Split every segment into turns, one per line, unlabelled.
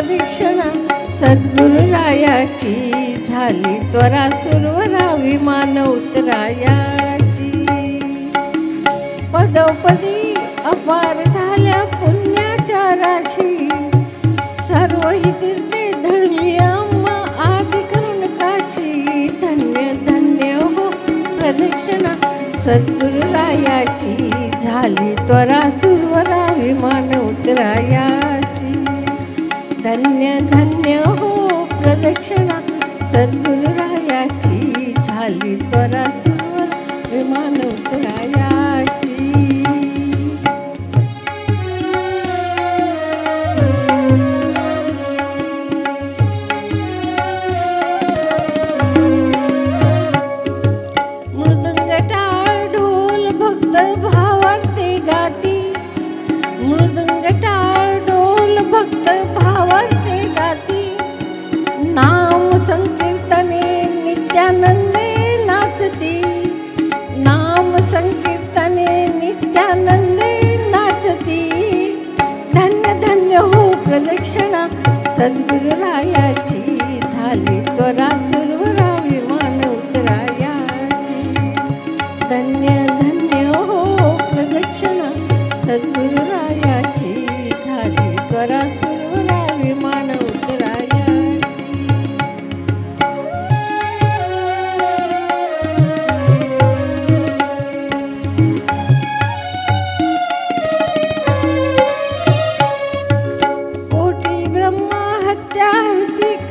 प्रदक्षिणा सद्गुरुरायाची झाली त्वरा सुरवरा विमान उतरायाची पदोपदी अपार झाल्या पुण्याच्या राशी सर्व ही तीर्थे धरली आम्हा आदि करून काशी धन्य धन्य हो प्रदक्षिणा सद्गुरुरायाची झाली त्वरा सुरवरा विमान उतरायाची धन्य धन्य हो प्रदक्षिणा सद्गुरुरायाची झाली त्वरा सुरवरा विमान उतरायाची नाम संकीर्तने नित्यानंदे नाचती नाम संकीर्तने नित्यानंदे नाचती धन्य धन्य हो प्रदक्षिणा सद्गुरुरायाची झाली त्वरा सुरवरा विमान उतरायाची धन्य धन्य हो प्रदक्षिणा सद्गुरुरायाची झाली त्वरा सुरवरा विमान उतरायाची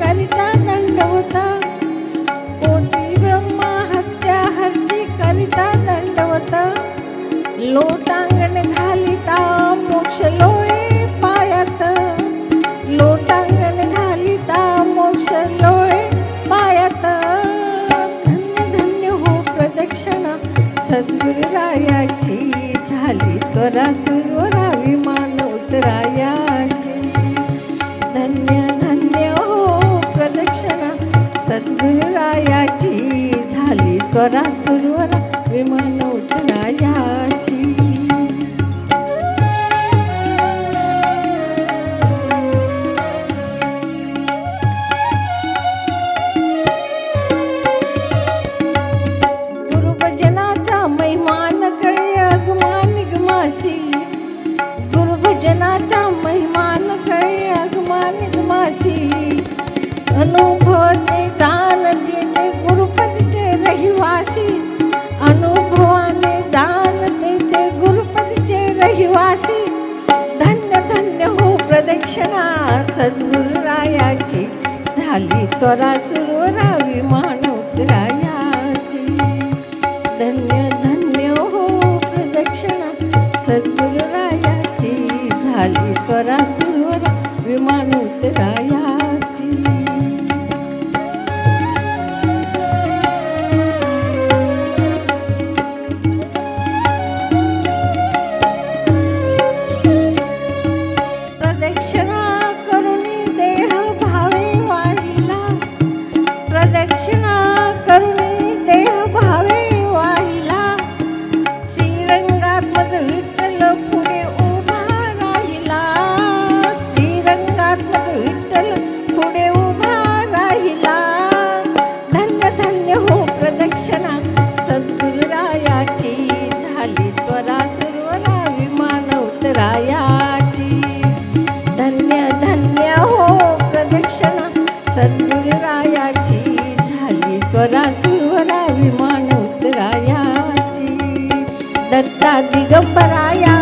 करिता दंडवता कोटी ब्रह्मा हत्या हरती करिता दंडवता लोटांगण घालिता मोक्ष लोळे पायात लोटांगण घालिता मोक्ष लोळे पायात धन्य धन्य हो प्रदक्षिणा सद्गुरुरायाची झाली त्वरा सुरवरा विमान उतरायाची धन्य धन्य हो प्रदक्षिणा सद्गुरुरायाची झाली त्वरा सुरवरा विमान उतरायाची गुरुभजनाचा महिमान कळे अगमा निगमासी गुरुभजनाचा महिमान कळे अगमा निगमासी अनुभवते जाणते ते गुरुपदचे रहिवासी अनुभवाने जाणते ते गुरुपदचे रहिवासी धन्य धन्य हो प्रदक्षिणा सद्गुरुरायाची झाली त्वरा सुरवरा विमान उतरायाची धन्य धन्य हो प्रदक्षिणा सद्गुरुरायाची झाली त्वरा सुरवरा विमान उतरायाची प्रदक्षिणा करुणी देह भावे वाहिला प्रदक्षिणा करुणी देह भावे वाहिला श्रीरंगात मज विठ्ठल पुढे उभा राहिला श्रीरंगात मज विठ्ठल पुढे उभा राहिला धन्य धन्य हो प्रदक्षिणा सद्गुरुरायाची झाली त्वरा सुरवरा विमान उतरायाची धन्य धन्य हो प्रदक्षिणा सद्गुरुरायाची झाली त्वरा सुरवरा विमान उतरायाची दत्ता दिगंबराया